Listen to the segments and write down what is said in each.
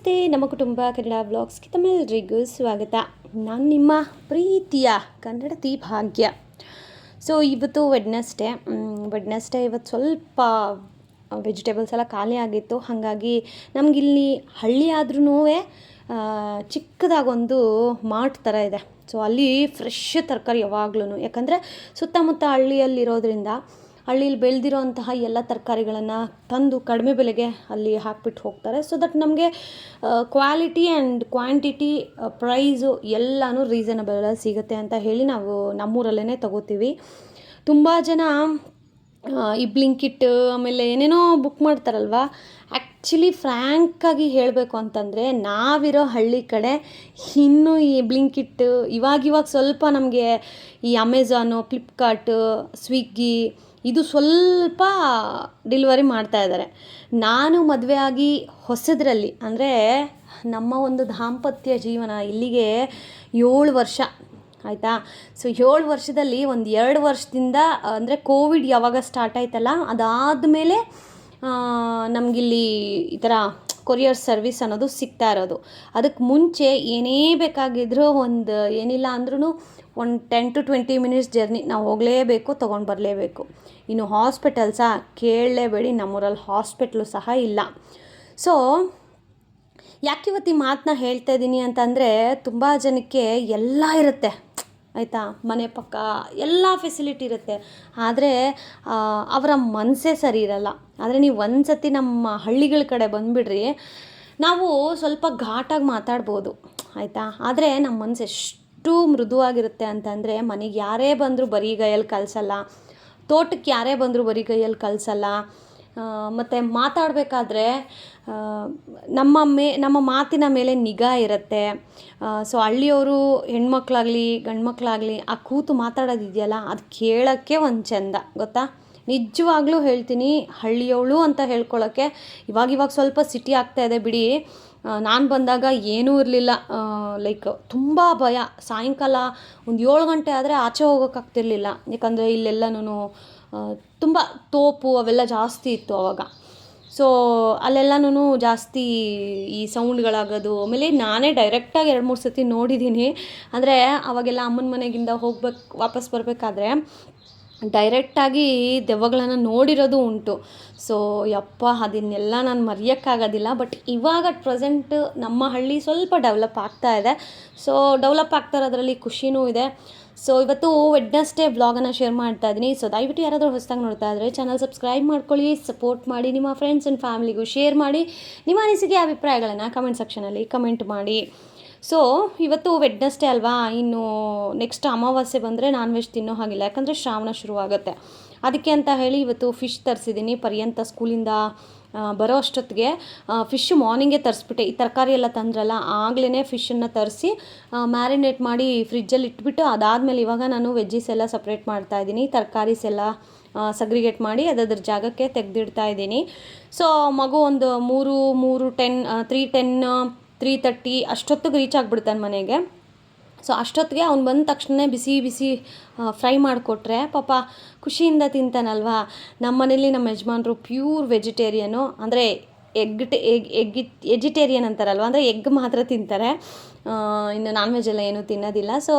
ನಮಸ್ತೆ, ನಮ್ಮ ಕುಟುಂಬ ಕನ್ನಡ ವ್ಲಾಗ್ಸ್ಗೆ ತಮ್ಮೆಲ್ಲರಿಗೂ ಸ್ವಾಗತ. ನಾನು ನಿಮ್ಮ ಪ್ರೀತಿಯ ಕನ್ನಡತಿ ಭಾಗ್ಯ. ಸೊ ಇವತ್ತು ವೆಡ್ನೆಸ್ಡೇ ಇವತ್ತು ಸ್ವಲ್ಪ ವೆಜಿಟೇಬಲ್ಸ್ ಎಲ್ಲ ಖಾಲಿ ಆಗಿತ್ತು. ಹಾಗಾಗಿ ನಮಗಿಲ್ಲಿ ಹಳ್ಳಿ ಆದ್ರೂ ಚಿಕ್ಕದಾಗೊಂದು ಮಾರ್ಟ್ ಥರ ಇದೆ. ಸೊ ಅಲ್ಲಿ ಫ್ರೆಶ್ ತರಕಾರಿ ಯಾವಾಗ್ಲೂ, ಯಾಕಂದರೆ ಸುತ್ತಮುತ್ತ ಹಳ್ಳಿಯಲ್ಲಿರೋದ್ರಿಂದ ಹಳ್ಳೀಲಿ ಬೆಳೆದಿರೋಂತಹ ಎಲ್ಲ ತರಕಾರಿಗಳನ್ನು ತಂದು ಕಡಿಮೆ ಬೆಲೆಗೆ ಅಲ್ಲಿ ಹಾಕ್ಬಿಟ್ಟು ಹೋಗ್ತಾರೆ. ಸೊ ದಟ್ ನಮಗೆ ಕ್ವಾಲಿಟಿ ಆ್ಯಂಡ್ ಕ್ವಾಂಟಿಟಿ ಪ್ರೈಸು ಎಲ್ಲನೂ ರೀಸನಬಲಲ್ಲಿ ಸಿಗುತ್ತೆ ಅಂತ ಹೇಳಿ ನಾವು ನಮ್ಮೂರಲ್ಲೇ ತಗೋತೀವಿ. ತುಂಬ ಜನ ಈ ಬ್ಲಿಂಕಿಟ್ ಆಮೇಲೆ ಏನೇನೋ ಬುಕ್ ಮಾಡ್ತಾರಲ್ವ. ಆ್ಯಕ್ಚುಲಿ ಫ್ರ್ಯಾಂಕಾಗಿ ಹೇಳಬೇಕು ಅಂತಂದರೆ ನಾವಿರೋ ಹಳ್ಳಿ ಕಡೆ ಇನ್ನೂ ಈ ಬ್ಲಿಂಕಿಟ್ ಇವಾಗ ಸ್ವಲ್ಪ ನಮಗೆ ಈ ಅಮೆಝಾನು, ಫ್ಲಿಪ್ಕಾರ್ಟು, ಸ್ವಿಗ್ಗಿ ಇದು ಸ್ವಲ್ಪ ಡೆಲಿವರಿ ಮಾಡ್ತಾಯಿದ್ದಾರೆ. ನಾನು ಮದುವೆ ಆಗಿ ಹೊಸದ್ರಲ್ಲಿ, ಅಂದರೆ ನಮ್ಮ ಒಂದು ದಾಂಪತ್ಯ ಜೀವನ ಇಲ್ಲಿಗೆ 7 ವರ್ಷ ಆಯಿತಾ. ಸೊ 7 ವರ್ಷದಲ್ಲಿ ಒಂದು 2 ವರ್ಷದಿಂದ, ಅಂದರೆ ಕೋವಿಡ್ ಯಾವಾಗ ಸ್ಟಾರ್ಟ್ ಆಯ್ತಲ್ಲ ಅದಾದಮೇಲೆ ನಮಗಿಲ್ಲಿ ಈ ಥರ ಕೊರಿಯರ್ ಸರ್ವಿಸ್ ಅನ್ನೋದು ಸಿಗ್ತಾ ಇರೋದು. ಅದಕ್ಕೆ ಮುಂಚೆ ಏನೇ ಬೇಕಾಗಿದ್ರೂ ಒಂದು ಏನಿಲ್ಲ ಅಂದ್ರೂ ಒಂದು 10 to 20 ಮಿನಿಟ್ಸ್ ಜರ್ನಿ ನಾವು ಹೋಗಲೇಬೇಕು, ತೊಗೊಂಡು ಬರಲೇಬೇಕು. ಇನ್ನು ಹಾಸ್ಪಿಟಲ್ಸಾ ಕೇಳಲೇಬೇಡಿ, ನಮ್ಮೂರಲ್ಲಿ ಹಾಸ್ಪಿಟ್ಲು ಸಹ ಇಲ್ಲ. ಸೊ ಯಾಕೆ ಇವತ್ತು ಈ ಮಾತನ್ನ ಹೇಳ್ತಾ ಇದ್ದೀನಿ ಅಂತಂದರೆ, ತುಂಬ ಜನಕ್ಕೆ ಎಲ್ಲ ಇರುತ್ತೆ ಆಯಿತಾ, ಮನೆ ಪಕ್ಕ ಎಲ್ಲ ಫೆಸಿಲಿಟಿ ಇರುತ್ತೆ, ಆದರೆ ಅವರ ಮನಸ್ಸೇ ಸರಿ ಇರಲ್ಲ. ಆದರೆ ನೀವು ಒಂದು ಸತಿ ನಮ್ಮ ಹಳ್ಳಿಗಳ ಕಡೆ ಬಂದುಬಿಡ್ರಿ, ನಾವು ಸ್ವಲ್ಪ ಘಾಟಾಗಿ ಮಾತಾಡ್ಬೋದು ಆಯಿತಾ, ಆದರೆ ನಮ್ಮ ಮನಸ್ಸು ಎಷ್ಟು ಮೃದುವಾಗಿರುತ್ತೆ ಅಂತಂದರೆ, ಮನೆಗೆ ಯಾರೇ ಬಂದರೂ ಬರಿಗೈಯಲ್ಲಿ ಕಳಿಸಲ್ಲ, ತೋಟಕ್ಕೆ ಯಾರೇ ಬಂದರೂ ಬರಿಗೈಯಲ್ಲಿ ಕಳಿಸಲ್ಲ. ಮತ್ತು ಮಾತಾಡಬೇಕಾದ್ರೆ ನಮ್ಮ ಮಾತಿನ ಮೇಲೆ ನಿಗಾ ಇರುತ್ತೆ. ಸೊ ಹಳ್ಳಿಯವರು ಹೆಣ್ಮಕ್ಳಾಗಲಿ ಗಂಡು ಮಕ್ಕಳಾಗಲಿ ಆ ಕೂತು ಮಾತಾಡೋದಿದೆಯಲ್ಲ, ಅದು ಕೇಳೋಕ್ಕೆ ಒಂದು ಚೆಂದ ಗೊತ್ತಾ. ನಿಜವಾಗ್ಲೂ ಹೇಳ್ತೀನಿ, ಹಳ್ಳಿಯವಳು ಅಂತ ಹೇಳ್ಕೊಳ್ಳೋಕ್ಕೆ ಇವಾಗ ಸ್ವಲ್ಪ ಸಿಟಿ ಆಗ್ತಾಯಿದೆ ಬಿಡಿ. ನಾನು ಬಂದಾಗ ಏನೂ ಇರಲಿಲ್ಲ, ಲೈಕ್ ತುಂಬ ಭಯ. ಸಾಯಂಕಾಲ ಒಂದು 7 ಗಂಟೆ ಆದರೆ ಆಚೆ ಹೋಗೋಕ್ಕಾಗ್ತಿರ್ಲಿಲ್ಲ, ಯಾಕಂದರೆ ಇಲ್ಲೆಲ್ಲನೂ ತುಂಬ ತೋಪು ಅವೆಲ್ಲ ಜಾಸ್ತಿ ಇತ್ತು ಆವಾಗ. ಸೊ ಅಲ್ಲೆಲ್ಲನೂ ಜಾಸ್ತಿ ಈ ಸೌಂಡ್ಗಳಾಗೋದು. ಆಮೇಲೆ ನಾನೇ ಡೈರೆಕ್ಟಾಗಿ 2-3 ಸತಿ ನೋಡಿದ್ದೀನಿ. ಅಂದರೆ ಅವಾಗೆಲ್ಲ ಅಮ್ಮನ ಮನೆಗಿಂದ ವಾಪಸ್ ಬರಬೇಕಾದ್ರೆ ಡೈರೆಕ್ಟಾಗಿ ದೆವ್ವಗಳನ್ನು ನೋಡಿರೋದು ಉಂಟು. ಸೊ ಯಪ್ಪ, ಅದನ್ನೆಲ್ಲ ನಾನು ಮರೆಯೋಕ್ಕಾಗೋದಿಲ್ಲ. ಬಟ್ ಇವಾಗ ಅಟ್ ಪ್ರೆಸೆಂಟ್ ನಮ್ಮ ಹಳ್ಳಿ ಸ್ವಲ್ಪ ಡೆವಲಪ್ ಆಗ್ತಾ ಇದೆ. ಸೊ ಡೆವಲಪ್ ಆಗ್ತಾ ಇರೋದ್ರಲ್ಲಿ ಖುಷಿನೂ ಇದೆ. ಸೊ ಇವತ್ತು ವೆಡ್ನೆಸ್ಡೇ ವ್ಲಾಗನ್ನು ಶೇರ್ ಮಾಡ್ತಾ ಇದ್ದೀನಿ. ಸೊ ದಯವಿಟ್ಟು ಯಾರಾದರೂ ಹೊಸದಾಗಿ ನೋಡ್ತಾ ಇದ್ದರೆ ಚಾನಲ್ ಸಬ್ಸ್ಕ್ರೈಬ್ ಮಾಡ್ಕೊಳ್ಳಿ, ಸಪೋರ್ಟ್ ಮಾಡಿ, ನಿಮ್ಮ ಫ್ರೆಂಡ್ಸ್ ಆ್ಯಂಡ್ ಫ್ಯಾಮಿಲಿಗೂ ಶೇರ್ ಮಾಡಿ, ನಿಮ್ಮ ಅನಿಸಿಕೆ ಅಭಿಪ್ರಾಯಗಳನ್ನು ಕಮೆಂಟ್ ಸೆಕ್ಷನಲ್ಲಿ ಕಮೆಂಟ್ ಮಾಡಿ. ಸೊ ಇವತ್ತು ವೆಡ್ನೆಸ್ಡೇ ಅಲ್ವಾ, ಇನ್ನು ನೆಕ್ಸ್ಟ್ ಅಮಾವಾಸ್ಯೆ ಬಂದರೆ ನಾನ್ ವೆಜ್ ತಿನ್ನೋ ಹಾಗಿಲ್ಲ, ಯಾಕಂದರೆ ಶ್ರಾವಣ ಶುರುವಾಗುತ್ತೆ. ಅದಕ್ಕೆ ಅಂತ ಹೇಳಿ ಇವತ್ತು ಫಿಶ್ ತರಿಸಿದ್ದೀನಿ. ಪರ್ಯಂತ ಸ್ಕೂಲಿಂದ ಬರೋ ಅಷ್ಟೊತ್ತಿಗೆ ಫಿಶ್ಶು ಮಾರ್ನಿಂಗೇ ತರಿಸ್ಬಿಟ್ಟೆ. ಈ ತರಕಾರಿ ಎಲ್ಲ ತಂದ್ರಲ್ಲ, ಆಗಲೇ ಫಿಶನ್ನು ತರಿಸಿ ಮ್ಯಾರಿನೇಟ್ ಮಾಡಿ ಫ್ರಿಜ್ಜಲ್ಲಿ ಇಟ್ಬಿಟ್ಟು, ಅದಾದಮೇಲೆ ಇವಾಗ ನಾನು ವೆಜ್ಜೀಸ್ ಎಲ್ಲ ಸಪ್ರೇಟ್ ಮಾಡ್ತಾಯಿದ್ದೀನಿ. ತರಕಾರೀಸ್ ಎಲ್ಲ ಸಗ್ರಿಗೇಟ್ ಮಾಡಿ ಅದರ ಜಾಗಕ್ಕೆ ತೆಗೆದಿಡ್ತಾ ಇದ್ದೀನಿ. ಸೊ ಮಗು ಒಂದು 3:30 ಅಷ್ಟೊತ್ತಿಗೆ ರೀಚ್ ಆಗಿಬಿಡ್ತಾನೆ ಮನೆಗೆ. ಸೊ ಅಷ್ಟೊತ್ತಿಗೆ ಅವ್ನು ಬಂದ ತಕ್ಷಣ ಬಿಸಿ ಫ್ರೈ ಮಾಡಿಕೊಟ್ರೆ ಪಾಪ ಖುಷಿಯಿಂದ ತಿಂತಾನಲ್ವಾ. ನಮ್ಮ ಮನೇಲಿ ನಮ್ಮ ಯಜಮಾನ್ರು ಪ್ಯೂರ್ ವೆಜಿಟೇರಿಯನು, ಅಂದರೆ ಎಜಿಟೇರಿಯನ್ ಅಂತಾರಲ್ವ, ಅಂದರೆ ಎಗ್ ಮಾತ್ರ ತಿಂತಾರೆ, ಇನ್ನು ನಾನ್ ವೆಜ್ ಎಲ್ಲ ಏನೂ ತಿನ್ನೋದಿಲ್ಲ. ಸೊ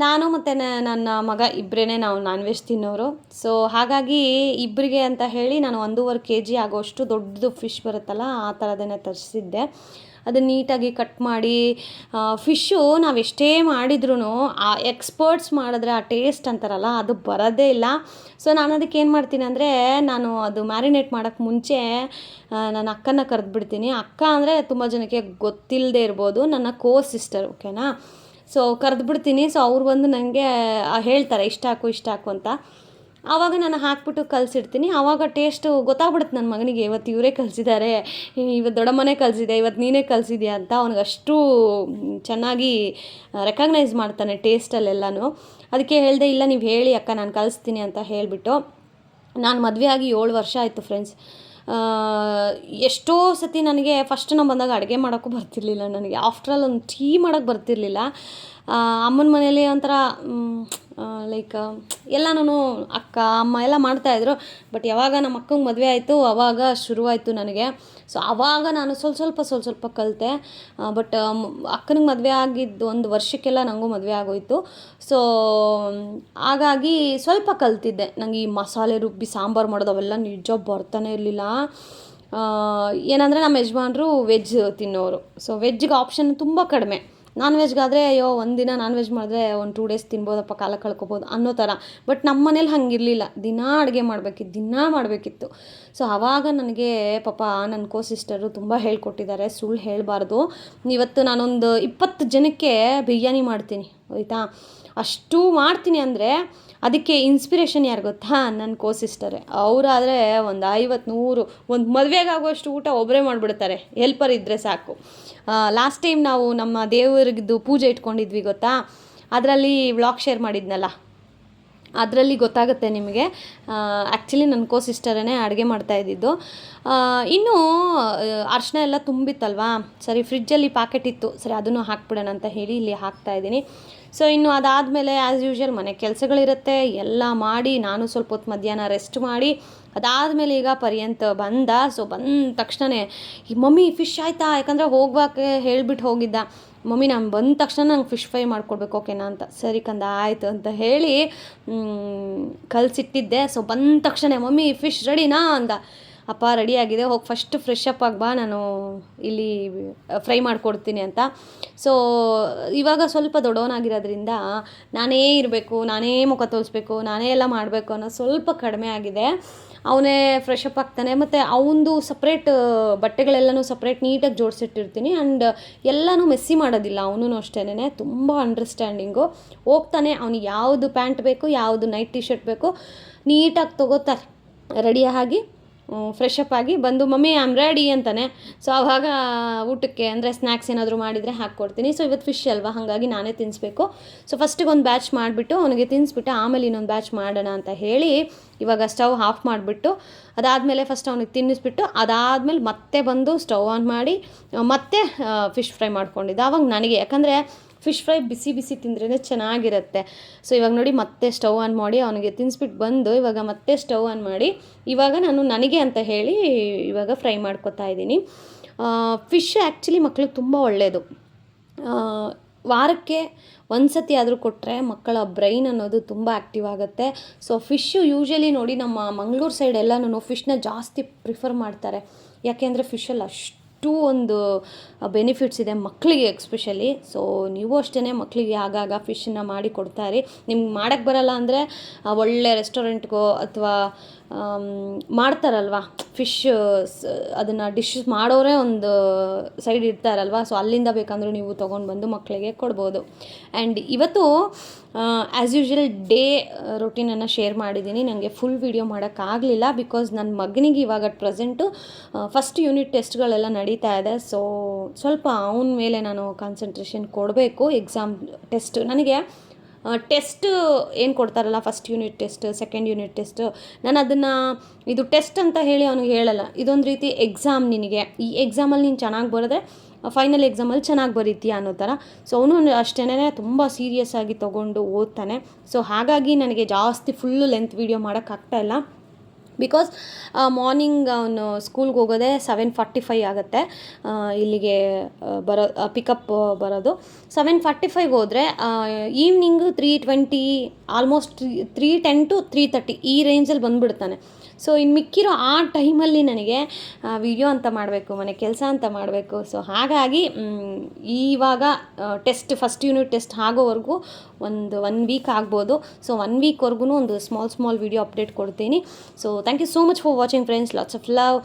ನಾನು ಮತ್ತು ನನ್ನ ಮಗ ಇಬ್ಬರೇ ನಾವು ನಾನ್ ವೆಜ್ ತಿನ್ನೋರು. ಸೊ ಹಾಗಾಗಿ ಇಬ್ಬರಿಗೆ ಅಂತ ಹೇಳಿ ನಾನು 1.5 kg ಆಗೋಷ್ಟು ದೊಡ್ಡದು ಫಿಶ್ ಬರುತ್ತಲ್ಲ, ಆ ಥರದನ್ನೇ ತರಿಸಿದ್ದೆ. ಅದನ್ನು ನೀಟಾಗಿ ಕಟ್ ಮಾಡಿ, ಫಿಶ್ಶು ನಾವು ಎಷ್ಟೇ ಮಾಡಿದ್ರೂ ಆ ಎಕ್ಸ್ಪರ್ಟ್ಸ್ ಮಾಡಿದ್ರೆ ಆ ಟೇಸ್ಟ್ ಅಂತಾರಲ್ಲ, ಅದು ಬರೋದೇ ಇಲ್ಲ. ಸೊ ನಾನು ಅದಕ್ಕೆ ಏನು ಮಾಡ್ತೀನಿ ಅಂದರೆ, ನಾನು ಅದು ಮ್ಯಾರಿನೇಟ್ ಮಾಡೋಕ್ಕೆ ಮುಂಚೆ ನನ್ನ ಅಕ್ಕನ ಕರೆದ್ಬಿಡ್ತೀನಿ. ಅಕ್ಕ ಅಂದರೆ ತುಂಬ ಜನಕ್ಕೆ ಗೊತ್ತಿಲ್ಲದೆ ಇರ್ಬೋದು, ನನ್ನ ಸಿಸ್ಟರ್, ಓಕೆನಾ. ಸೊ ಕರೆದ್ಬಿಡ್ತೀನಿ. ಸೊ ಅವ್ರು ಬಂದು ನನಗೆ ಹೇಳ್ತಾರೆ ಇಷ್ಟ ಹಾಕು ಅಂತ. ಆವಾಗ ನಾನು ಹಾಕ್ಬಿಟ್ಟು ಕಲಸಿಡ್ತೀನಿ. ಆವಾಗ ಟೇಸ್ಟು ಗೊತ್ತಾಗ್ಬಿಡುತ್ತೆ ನನ್ನ ಮಗನಿಗೆ, ಇವತ್ತು ಇವರೇ ಕಲಿಸಿದ್ದಾರೆ, ಇವತ್ತು ದೊಡ್ಡಮ್ಮನೇ ಕಲಿಸಿದೆ, ಇವತ್ತು ನೀನೇ ಕಲಿಸಿದ್ಯಾ ಅಂತ. ಅವ್ನಿಗೆ ಅಷ್ಟು ಚೆನ್ನಾಗಿ ರೆಕಗ್ನೈಸ್ ಮಾಡ್ತಾನೆ ಟೇಸ್ಟಲ್ಲೆಲ್ಲನೂ. ಅದಕ್ಕೆ ಹೇಳಿದೆ, ಇಲ್ಲ ನೀವು ಹೇಳಿ ಅಕ್ಕ, ನಾನು ಕಲಿಸ್ತೀನಿ ಅಂತ ಹೇಳಿಬಿಟ್ಟು. ನಾನು ಮದುವೆ ಆಗಿ 7 ವರ್ಷ ಆಯಿತು ಫ್ರೆಂಡ್ಸ್. ಎಷ್ಟೋ ಸತಿ ನನಗೆ ಫಸ್ಟ್ ನಾನು ಬಂದಾಗ ಅಡುಗೆ ಮಾಡೋಕ್ಕೂ ಬರ್ತಿರ್ಲಿಲ್ಲ ನನಗೆ. ಆಫ್ಟ್ರ್ ಆಲ್ ಒಂದು ಟೀ ಮಾಡೋಕ್ಕೆ ಬರ್ತಿರ್ಲಿಲ್ಲ. ಅಮ್ಮನ ಮನೇಲಿ ಒಂಥರ ಲೈಕ್ ಎಲ್ಲನೂ ಅಕ್ಕ ಅಮ್ಮ ಎಲ್ಲ ಮಾಡ್ತಾಯಿದ್ರು. ಬಟ್ ಯಾವಾಗ ನಮ್ಮ ಅಕ್ಕಂಗೆ ಮದುವೆ ಆಯಿತು ಆವಾಗ ಶುರುವಾಯಿತು ನನಗೆ. ಸೊ ಆವಾಗ ನಾನು ಸ್ವಲ್ಪ ಕಲಿತೆ. ಬಟ್ ಅಕ್ಕನಿಗೆ ಮದುವೆ ಆಗಿದ್ದು 1 ವರ್ಷಕ್ಕೆಲ್ಲ ನನಗೂ ಮದುವೆ ಆಗೋಯಿತು. ಸೊ ಹಾಗಾಗಿ ಸ್ವಲ್ಪ ಕಲ್ತಿದ್ದೆ. ನನಗೆ ಈ ಮಸಾಲೆ ರುಬ್ಬಿ ಸಾಂಬಾರು ಮಾಡೋದು ಅವೆಲ್ಲ ನಿಜ ಬರ್ತಾನೆ ಇರಲಿಲ್ಲ. ಏನಂದರೆ ನಮ್ಮ ಯಜಮಾನ್ರು ವೆಜ್ ತಿನ್ನೋರು. ಸೊ ವೆಜ್ಜಿಗೆ ಆಪ್ಷನ್ ತುಂಬ ಕಡಿಮೆ. ನಾನ್ ವೆಜ್ಗಾದರೆ ಅಯ್ಯೋ ಒಂದಿನ ನಾನ್ ವೆಜ್ ಮಾಡಿದ್ರೆ 1-2 ಡೇಸ್ ತಿನ್ಬೋದಪ್ಪ, ಕಾಲ ಕಳ್ಕೊಬೋದು ಅನ್ನೋ ಥರ. ಬಟ್ ನಮ್ಮ ಮನೇಲಿ ಹಂಗಿರಲಿಲ್ಲ. ದಿನಾ ಅಡುಗೆ ಮಾಡಬೇಕಿತ್ತು. ಸೊ ಆವಾಗ ನನಗೆ ಪಾಪ ನನ್ನ ಸಿಸ್ಟರು ತುಂಬ ಹೇಳ್ಕೊಟ್ಟಿದ್ದಾರೆ, ಸುಳ್ಳು ಹೇಳಬಾರ್ದು. ಇವತ್ತು ನಾನೊಂದು 20 ಜನಕ್ಕೆ ಬಿರಿಯಾನಿ ಮಾಡ್ತೀನಿ ಆಯಿತಾ. ಅಷ್ಟು ಮಾಡ್ತೀನಿ ಅಂದರೆ ಅದಕ್ಕೆ ಇನ್ಸ್ಪಿರೇಷನ್ ಯಾರು ಗೊತ್ತಾ? ನನ್ನ ಸಿಸ್ಟರೇ. ಅವರಾದರೆ ಒಂದು 50-100 ಒಂದು ಮದುವೆಗಾಗುವಷ್ಟು ಊಟ ಒಬ್ಬರೇ ಮಾಡಿಬಿಡ್ತಾರೆ, ಹೆಲ್ಪರ್ ಇದ್ದರೆ ಸಾಕು. ಲಾಸ್ಟ್ ಟೈಮ್ ನಾವು ನಮ್ಮ ದೇವರಿಗಿದ್ದು ಪೂಜೆ ಇಟ್ಕೊಂಡಿದ್ವಿ ಗೊತ್ತಾ, ಅದರಲ್ಲಿ ವ್ಲಾಗ್ ಶೇರ್ ಮಾಡಿದ್ನಲ್ಲ, ಅದರಲ್ಲಿ ಗೊತ್ತಾಗುತ್ತೆ ನಿಮಗೆ. ಆ್ಯಕ್ಚುಲಿ ನನ್ನ ಸಿಸ್ಟರೇ ಅಡುಗೆ ಮಾಡ್ತಾಯಿದ್ದಿದ್ದು. ಇನ್ನೂ ಅರಿಶಿನ ಎಲ್ಲ ತುಂಬಿತ್ತಲ್ವಾ, ಸರಿ ಫ್ರಿಜ್ಜಲ್ಲಿ ಪ್ಯಾಕೆಟ್ ಇತ್ತು, ಸರಿ ಅದನ್ನು ಹಾಕ್ಬಿಡೋಣ ಅಂತ ಹೇಳಿ ಇಲ್ಲಿ ಹಾಕ್ತಾಯಿದ್ದೀನಿ. ಸೊ ಇನ್ನು ಅದಾದಮೇಲೆ ಆ್ಯಸ್ ಯೂಶ್ವಲ್ ಮನೆ ಕೆಲಸಗಳಿರುತ್ತೆ, ಎಲ್ಲ ಮಾಡಿ ನಾನು ಸ್ವಲ್ಪ ಹೊತ್ತು ಮಧ್ಯಾಹ್ನ ರೆಸ್ಟ್ ಮಾಡಿ ಅದಾದಮೇಲೆ ಈಗ ಪರ್ಯಂತ ಬಂದ. ಸೊ ಬಂದ ತಕ್ಷಣವೇ ಈ ಮಮ್ಮಿ ಫಿಶ್ ಆಯಿತಾ, ಯಾಕಂದರೆ ಹೋಗ್ಬೇಕೆ ಹೇಳಿಬಿಟ್ಟು ಹೋಗಿದ್ದ. ಮಮ್ಮಿ ನಾನು ಬಂದ ತಕ್ಷಣ ನಂಗೆ ಫಿಶ್ ಫ್ರೈ ಮಾಡ್ಕೊಡ್ಬೇಕು ಓಕೆನಾ ಅಂತ. ಸರಿ ಕಂದ ಆಯಿತು ಅಂತ ಹೇಳಿ ಕಲಸಿಟ್ಟಿದ್ದೆ. ಸೊ ಬಂದ ತಕ್ಷಣ ಮಮ್ಮಿ ಫಿಶ್ ರೆಡಿನಾ ಅಂದ. ಅಪ್ಪ ರೆಡಿಯಾಗಿದೆ, ಹೋಗಿ ಫಸ್ಟ್ ಫ್ರೆಶ್ ಅಪ್ ಆಗಿ ಬಾ, ನಾನು ಇಲ್ಲಿ ಫ್ರೈ ಮಾಡಿಕೊಡ್ತೀನಿ ಅಂತ. ಸೊ ಇವಾಗ ಸ್ವಲ್ಪ ದೊಡ್ಡವನಾಗಿರೋದ್ರಿಂದ ನಾನೇ ಇರಬೇಕು, ನಾನೇ ಮುಖ ತೋರಿಸ್ಬೇಕು, ನಾನೇ ಎಲ್ಲ ಮಾಡಬೇಕು ಅನ್ನೋ ಸ್ವಲ್ಪ ಕಡಿಮೆ ಆಗಿದೆ. ಅವನೇ ಫ್ರೆಶ್ ಅಪ್ ಆಗ್ತಾನೆ, ಮತ್ತು ಅವನದು ಸಪ್ರೇಟ್ ಬಟ್ಟೆಗಳೆಲ್ಲನೂ ಸಪ್ರೇಟ್ ನೀಟಾಗಿ ಜೋಡಿಸಿಟ್ಟಿರ್ತೀನಿ. ಆ್ಯಂಡ್ ಎಲ್ಲನೂ ಮೆಸ್ಸಿ ಮಾಡೋದಿಲ್ಲ. ಅವನು ಅಷ್ಟೇ ತುಂಬ ಅಂಡರ್ಸ್ಟ್ಯಾಂಡಿಂಗು. ಹೋಗ್ತಾನೆ, ಅವ್ನಿಗೆ ಯಾವುದು ಪ್ಯಾಂಟ್ ಬೇಕು, ಯಾವುದು ನೈಟ್ ಟಿ ಶರ್ಟ್ ಬೇಕು ನೀಟಾಗಿ ತೊಗೋತಾರೆ, ರೆಡಿಯಾಗಿ ಫ್ರೆಶ್ ಅಪ್ ಆಗಿ ಬಂದು ಮಮ್ಮಿ ಐ ಆಮ್ ರೆಡಿ ಅಂತಾನೆ. ಸೊ ಆವಾಗ ಊಟಕ್ಕೆ ಅಂದರೆ ಸ್ನ್ಯಾಕ್ಸ್ ಏನಾದರೂ ಮಾಡಿದರೆ ಹಾಕ್ಕೊಡ್ತೀನಿ. ಸೊ ಇವತ್ತು ಫಿಶ್ ಅಲ್ವಾ, ಹಾಗಾಗಿ ನಾನೇ ತಿನ್ನಿಸ್ಬೇಕು. ಸೊ ಫಸ್ಟಿಗೆ ಒಂದು ಬ್ಯಾಚ್ ಮಾಡಿಬಿಟ್ಟು ಅವನಿಗೆ ತಿನ್ನಿಸ್ಬಿಟ್ಟು ಆಮೇಲೆ ಇನ್ನೊಂದು ಬ್ಯಾಚ್ ಮಾಡೋಣ ಅಂತ ಹೇಳಿ ಇವಾಗ ಸ್ಟವ್ ಆಫ್ ಮಾಡಿಬಿಟ್ಟು ಅದಾದಮೇಲೆ ಫಸ್ಟ್ ಅವನಿಗೆ ತಿನ್ನಿಸ್ಬಿಟ್ಟು ಅದಾದಮೇಲೆ ಮತ್ತೆ ಬಂದು ಸ್ಟವ್ ಆನ್ ಮಾಡಿ ಮತ್ತೆ ಫಿಶ್ ಫ್ರೈ ಮಾಡ್ಕೊಂಡಿದ್ದೆ. ಆವಾಗ ನನಗೆ, ಯಾಕಂದರೆ ಫಿಶ್ ಫ್ರೈ ಬಿಸಿ ತಿಂದ್ರೇ ಚೆನ್ನಾಗಿರುತ್ತೆ. ಸೊ ಇವಾಗ ನೋಡಿ ಮತ್ತೆ ಸ್ಟವ್ ಆನ್ ಮಾಡಿ ಅವನಿಗೆ ತಿನ್ನಿಸ್ಬಿಟ್ಟು ಬಂದು ಇವಾಗ ಮತ್ತೆ ಸ್ಟವ್ ಆನ್ ಮಾಡಿ ಇವಾಗ ನಾನು ನನಗೆ ಅಂತ ಹೇಳಿ ಇವಾಗ ಫ್ರೈ ಮಾಡ್ಕೊತಾ ಇದ್ದೀನಿ. ಫಿಶ್ ಆ್ಯಕ್ಚುಲಿ ಮಕ್ಳಿಗೆ ತುಂಬ ಒಳ್ಳೆಯದು. ವಾರಕ್ಕೆ 1 ಸತಿ ಆದರೂ ಕೊಟ್ಟರೆ ಮಕ್ಕಳ ಬ್ರೈನ್ ಅನ್ನೋದು ತುಂಬ ಆ್ಯಕ್ಟಿವ್ ಆಗುತ್ತೆ. ಸೊ ಫಿಶ್ಶು ಯೂಶ್ವಲಿ ನೋಡಿ ನಮ್ಮ ಮಂಗಳೂರು ಸೈಡ್ ಎಲ್ಲನೂ ಫಿಶ್ನ ಜಾಸ್ತಿ ಪ್ರಿಫರ್ ಮಾಡ್ತಾರೆ. ಯಾಕೆಂದರೆ ಫಿಶಲ್ಲಿ ಅಷ್ಟು ಒಂದು ಬೆನಿಫಿಟ್ಸ್ ಇದೆ ಮಕ್ಕಳಿಗೆ ಎಕ್ಸ್ಪೆಷಲಿ. ಸೊ ನೀವು ಅಷ್ಟೇ ಮಕ್ಕಳಿಗೆ ಆಗಾಗ ಫಿಶನ್ನ ಮಾಡಿ ಕೊಡ್ತಾಯಿರಿ. ನಿಮ್ಗೆ ಮಾಡೋಕ್ಕೆ ಬರಲ್ಲ ಅಂದರೆ ಒಳ್ಳೆ ರೆಸ್ಟೋರೆಂಟ್ಗೋ ಅಥವಾ ಮಾಡ್ತಾರಲ್ವ ಫಿಶ್ ಅದನ್ನು ಡಿಶ್ ಮಾಡೋರೇ ಒಂದು ಸೈಡ್ ಇರ್ತಾರಲ್ವ. ಸೊ ಅಲ್ಲಿಂದ ಬೇಕಂದರೂ ನೀವು ತೊಗೊಂಡು ಬಂದು ಮಕ್ಕಳಿಗೆ ಕೊಡ್ಬೋದು. ಆ್ಯಂಡ್ ಇವತ್ತು ಆ್ಯಸ್ ಯೂಶ್ವಲ್ ಡೇ ರೊಟೀನನ್ನು ಶೇರ್ ಮಾಡಿದ್ದೀನಿ. ನನಗೆ ಫುಲ್ ವೀಡಿಯೋ ಮಾಡೋಕ್ಕಾಗಲಿಲ್ಲ ಬಿಕಾಸ್ ನನ್ನ ಮಗನಿಗೆ ಇವಾಗ ಅಟ್ ಪ್ರೆಸೆಂಟು ಫಸ್ಟ್ ಯೂನಿಟ್ ಟೆಸ್ಟ್ಗಳೆಲ್ಲ ನಡೀತಾ ಇದೆ. ಸೊ ಸ್ವಲ್ಪ ಅವನ ಮೇಲೆ ನಾನು ಕಾನ್ಸಂಟ್ರೇಷನ್ ಕೊಡಬೇಕು. ಎಕ್ಸಾಮ್ ಟೆಸ್ಟ್ ನನಗೆ ಟೆಸ್ಟ್ ಏನು ಕೊಡ್ತಾರಲ್ಲ, first unit test, second unit test, ನಾನು ಅದನ್ನು ಇದು ಟೆಸ್ಟ್ ಅಂತ ಹೇಳಿ ಅವನಿಗೆ ಹೇಳಲ್ಲ. ಇದೊಂದು ರೀತಿ ಎಕ್ಸಾಮ್, ನಿನಗೆ ಈ ಎಕ್ಸಾಮಲ್ಲಿ ನೀನು ಚೆನ್ನಾಗಿ ಬರೆದ್ರೆ ಫೈನಲ್ ಎಕ್ಸಾಮಲ್ಲಿ ಚೆನ್ನಾಗಿ ಬರೀತೀಯ ಅನ್ನೋ ಥರ. ಸೊ ಅವನು ಅಷ್ಟೇ ತುಂಬ ಸೀರಿಯಸ್ ಆಗಿ ತೊಗೊಂಡು ಓದ್ತಾನೆ. ಸೊ ಹಾಗಾಗಿ ನನಗೆ ಜಾಸ್ತಿ ಫುಲ್ಲು ಲೆಂತ್ ವೀಡಿಯೋ ಮಾಡೋಕ್ಕಾಗ್ತಾಯಿಲ್ಲ. ಬಿಕಾಸ್ ಮಾರ್ನಿಂಗ್ ಅವನು ಸ್ಕೂಲ್ಗೆ ಹೋಗೋದೇ 7:45 ಆಗುತ್ತೆ ಇಲ್ಲಿಗೆ ಪಿಕಪ್ ಬರೋದು. 7:45 ಹೋದರೆ ಈವ್ನಿಂಗ್ 3:20 ಆಲ್ಮೋಸ್ಟ್ 3:10 to 3:30 ಈ ರೇಂಜಲ್ಲಿ ಬಂದುಬಿಡ್ತಾನೆ. ಸೊ ಇನ್ನು ಮಿಕ್ಕಿರೋ ಆ ಟೈಮಲ್ಲಿ ನನಗೆ ವಿಡಿಯೋ ಅಂತ ಮಾಡಬೇಕು, ಮನೆ ಕೆಲಸ ಅಂತ ಮಾಡಬೇಕು. ಸೊ ಹಾಗಾಗಿ ಇವಾಗ ಟೆಸ್ಟ್ ಫಸ್ಟ್ ಯೂನಿಟ್ ಟೆಸ್ಟ್ ಆಗೋವರೆಗೂ ಒಂದು 1 ವೀಕ್ ಆಗ್ಬೋದು. ಸೊ 1 ವೀಕ್ವರೆಗೂ ಒಂದು ಸ್ಮಾಲ್ ವಿಡಿಯೋ ಅಪ್ಡೇಟ್ ಕೊಡ್ತೀನಿ. So thank you so much for watching friends. Lots of love.